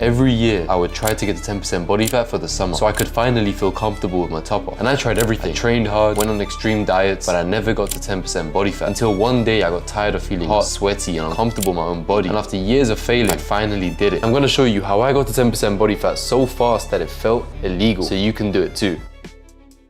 Every year, I would try to get to 10% body fat for the summer so I could finally feel comfortable with my top off. And I tried everything. I trained hard, went on extreme diets, but I never got to 10% body fat until one day I got tired of feeling hot, sweaty, and uncomfortable in my own body. And after years of failing, I finally did it. I'm gonna show you how I got to 10% body fat so fast that it felt illegal, so you can do it too.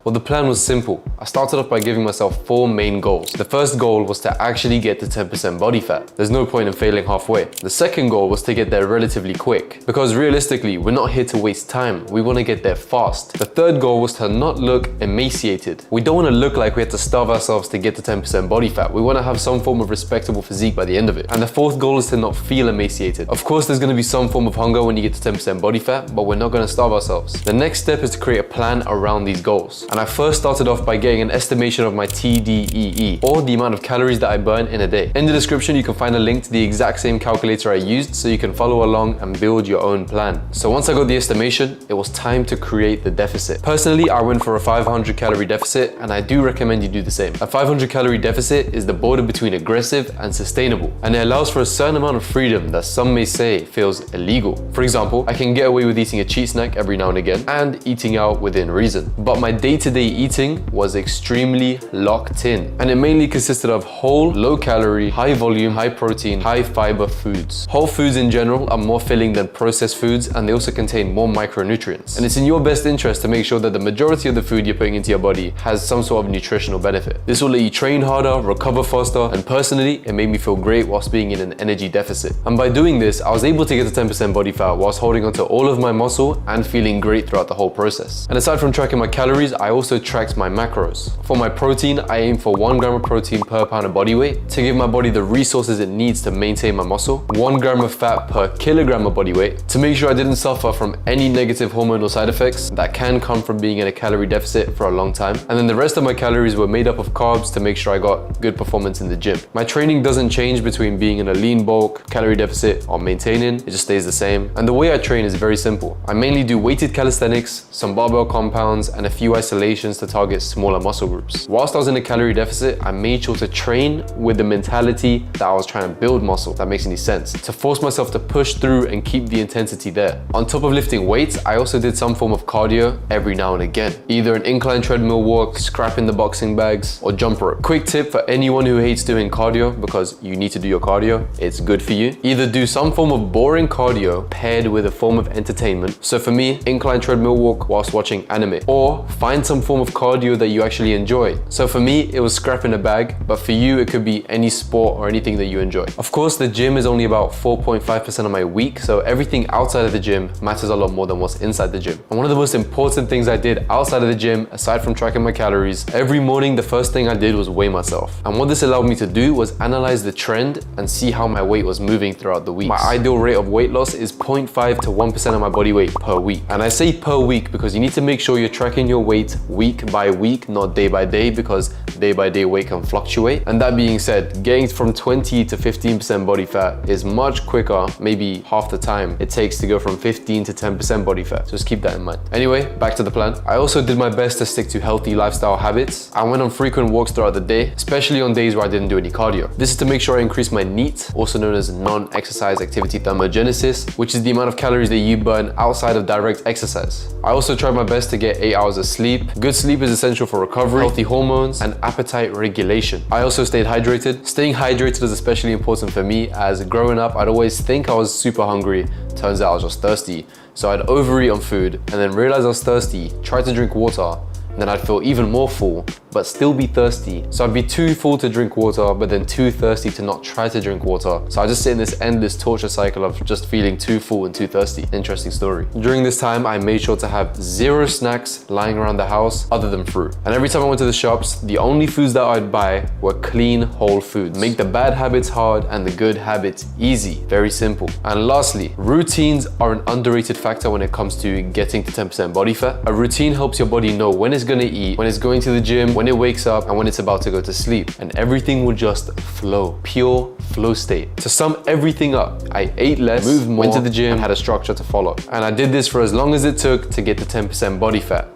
Well, the plan was simple. I started off by giving myself 4 main goals. The first goal was to actually get to 10% body fat. There's no point in failing halfway. The second goal was to get there relatively quick, because realistically, we're not here to waste time. We want to get there fast. The third goal was to not look emaciated. We don't want to look like we had to starve ourselves to get to 10% body fat. We want to have some form of respectable physique by the end of it. And the fourth goal is to not feel emaciated. Of course, there's going to be some form of hunger when you get to 10% body fat, but we're not going to starve ourselves. The next step is to create a plan around these goals. And I first started off by getting an estimation of my TDEE, or the amount of calories that I burn in a day. In the description, you can find a link to the exact same calculator I used so you can follow along and build your own plan. So once I got the estimation, it was time to create the deficit. Personally, I went for a 500 calorie deficit, and I do recommend you do the same. A 500 calorie deficit is the border between aggressive and sustainable, and it allows for a certain amount of freedom that some may say feels illegal. For example, I can get away with eating a cheat snack every now and again and eating out within reason. But my day-to-day eating was extremely locked in, and it mainly consisted of whole, low calorie, high volume, high protein, high fiber foods. Whole foods in general are more filling than processed foods, and they also contain more micronutrients. And it's in your best interest to make sure that the majority of the food you're putting into your body has some sort of nutritional benefit. This will let you train harder, recover faster, and personally, it made me feel great whilst being in an energy deficit. And by doing this, I was able to get to 10% body fat whilst holding onto all of my muscle and feeling great throughout the whole process. And aside from tracking my calories, I also tracked my macros. For my protein, I aim for 1 gram of protein per pound of body weight to give my body the resources it needs to maintain my muscle, 1 gram of fat per kilogram of body weight to make sure I didn't suffer from any negative hormonal side effects that can come from being in a calorie deficit for a long time. And then the rest of my calories were made up of carbs to make sure I got good performance in the gym. My training doesn't change between being in a lean bulk, calorie deficit, or maintaining. It just stays the same. And the way I train is very simple. I mainly do weighted calisthenics, some barbell compounds, and a few isolations to target smaller muscle groups. Whilst I was in a calorie deficit, I made sure to train with the mentality that I was trying to build muscle, if that makes any sense, to force myself to push through and keep the intensity there. On top of lifting weights, I also did some form of cardio every now and again, either an incline treadmill walk, scrapping the boxing bags, or jump rope. Quick tip for anyone who hates doing cardio, because you need to do your cardio, it's good for you. Either do some form of boring cardio paired with a form of entertainment. So for me, incline treadmill walk whilst watching anime, or find some form of cardio that you actually enjoy. So for me, it was scrapping a bag, but for you, it could be any sport or anything that you enjoy. Of course, the gym is only about 4.5% of my week, so everything outside of the gym matters a lot more than what's inside the gym. And one of the most important things I did outside of the gym, aside from tracking my calories, every morning, the first thing I did was weigh myself. And what this allowed me to do was analyze the trend and see how my weight was moving throughout the week. My ideal rate of weight loss is 0.5 to 1% of my body weight per week. And I say per week because you need to make sure you're tracking your weight week by week, not day by day, because day by day weight can fluctuate. And that being said, getting from 20 to 15% body fat is much quicker, maybe half the time it takes to go from 15 to 10% body fat. So just keep that in mind. Anyway, back to the plan. I also did my best to stick to healthy lifestyle habits. I went on frequent walks throughout the day, especially on days where I didn't do any cardio. This is to make sure I increase my NEAT, also known as non-exercise activity thermogenesis, which is the amount of calories that you burn outside of direct exercise. I also tried my best to get 8 hours of sleep. Good sleep is essential for recovery, healthy hormones, and appetite regulation. I also stayed hydrated. Staying hydrated is especially important for me, as growing up, I'd always think I was super hungry. Turns out I was just thirsty. So I'd overeat on food and then realize I was thirsty, try to drink water, and then I'd feel even more full, but still be thirsty. So I'd be too full to drink water, but then too thirsty to not try to drink water. So I just sit in this endless torture cycle of just feeling too full and too thirsty. Interesting story. During this time, I made sure to have 0 snacks lying around the house other than fruit. And every time I went to the shops, the only foods that I'd buy were clean, whole foods. Make the bad habits hard and the good habits easy. Very simple. And lastly, routines are an underrated factor when it comes to getting to 10% body fat. A routine helps your body know when it's gonna eat, when it's going to the gym, when it wakes up, and when it's about to go to sleep. And everything will just flow. Pure flow state. To sum everything up, I ate less, moved more, went to the gym, and had a structure to follow. And I did this for as long as it took to get to 10% body fat.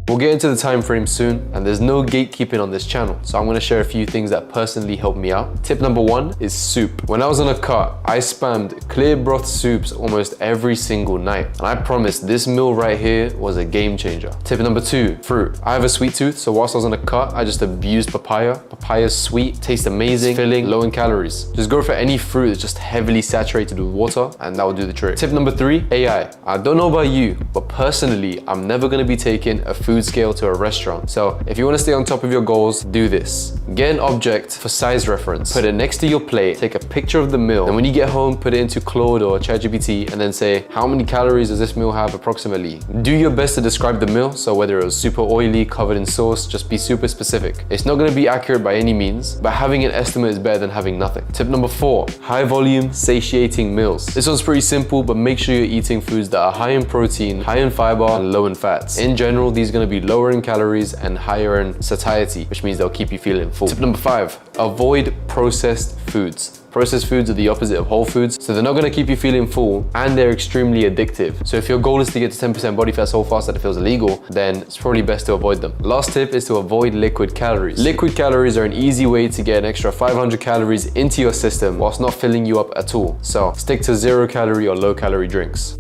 We'll get into the time frame soon, and there's no gatekeeping on this channel, so I'm gonna share a few things that personally helped me out. Tip number 1 is soup. When I was on a cut, I spammed clear broth soups almost every single night, and I promise this meal right here was a game changer. Tip number 2, fruit. I have a sweet tooth, so whilst I was on a cut, I just abused papaya. Papaya's sweet, tastes amazing, filling, low in calories. Just go for any fruit that's just heavily saturated with water, and that will do the trick. Tip number 3, AI. I don't know about you, but personally, I'm never gonna be taking a food scale to a restaurant. So if you want to stay on top of your goals, do this. Get an object for size reference. Put it next to your plate, take a picture of the meal, and when you get home, put it into Claude or ChatGPT and then say, how many calories does this meal have approximately? Do your best to describe the meal, so whether it was super oily, covered in sauce, just be super specific. It's not going to be accurate by any means, but having an estimate is better than having nothing. Tip number 4, high volume, satiating meals. This one's pretty simple, but make sure you're eating foods that are high in protein, high in fiber, and low in fats. In general, these are going to be lower in calories and higher in satiety, which means they'll keep you feeling full. Tip number 5, avoid processed foods. Processed foods are the opposite of whole foods, so they're not gonna keep you feeling full, and they're extremely addictive. So if your goal is to get to 10% body fat so fast that it feels illegal, then it's probably best to avoid them. Last tip is to avoid liquid calories. Liquid calories are an easy way to get an extra 500 calories into your system whilst not filling you up at all. So stick to 0 calorie or low calorie drinks.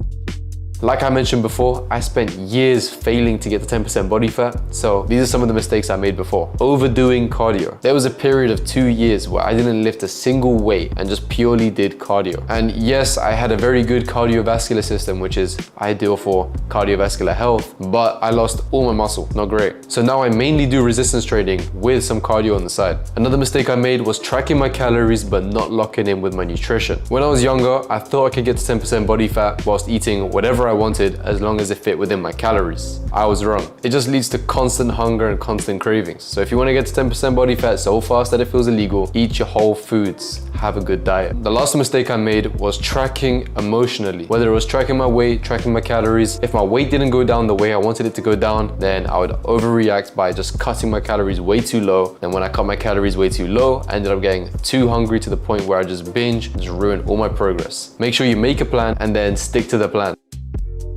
Like I mentioned before, I spent years failing to get to 10% body fat, so these are some of the mistakes I made before. Overdoing cardio. There was a period of 2 years where I didn't lift a single weight and just purely did cardio. And yes, I had a very good cardiovascular system, which is ideal for cardiovascular health, but I lost all my muscle, not great. So now I mainly do resistance training with some cardio on the side. Another mistake I made was tracking my calories but not locking in with my nutrition. When I was younger, I thought I could get to 10% body fat whilst eating whatever I wanted as long as it fit within my calories. I was wrong. It just leads to constant hunger and constant cravings. So if you want to get to 10% body fat so fast that it feels illegal, eat your whole foods. Have a good diet. The last mistake I made was tracking emotionally. Whether it was tracking my weight, tracking my calories. If my weight didn't go down the way I wanted it to go down, then I would overreact by just cutting my calories way too low. And when I cut my calories way too low, I ended up getting too hungry to the point where I just binge, just ruined all my progress. Make sure you make a plan and then stick to the plan.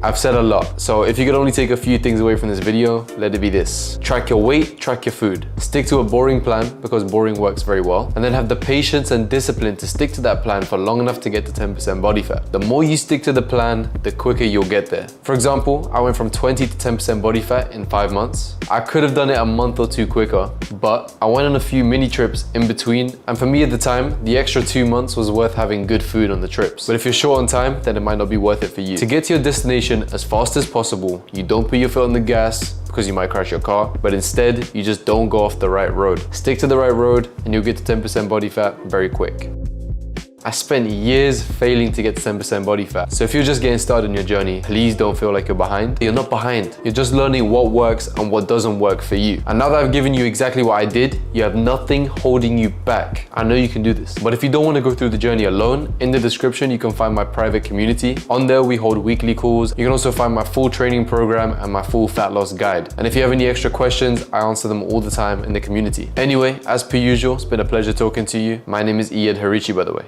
I've said a lot, so if you could only take a few things away from this video, let it be this. Track your weight, track your food. Stick to a boring plan, because boring works very well, and then have the patience and discipline to stick to that plan for long enough to get to 10% body fat. The more you stick to the plan, the quicker you'll get there. For example, I went from 20 to 10% body fat in 5 months. I could have done it a month or 2 quicker, but I went on a few mini trips in between, and for me at the time, the extra 2 months was worth having good food on the trips. But if you're short on time, then it might not be worth it for you. To get to your destination as fast as possible, you don't put your foot on the gas because you might crash your car, but instead you just don't go off the right road. Stick to the right road and you'll get to 10% body fat very quick. I spent years failing to get to 10% body fat. So if you're just getting started on your journey, please don't feel like you're behind. You're not behind. You're just learning what works and what doesn't work for you. And now that I've given you exactly what I did, you have nothing holding you back. I know you can do this. But if you don't want to go through the journey alone, in the description, you can find my private community. On there, we hold weekly calls. You can also find my full training program and my full fat loss guide. And if you have any extra questions, I answer them all the time in the community. Anyway, as per usual, it's been a pleasure talking to you. My name is Iyad Harichi, by the way.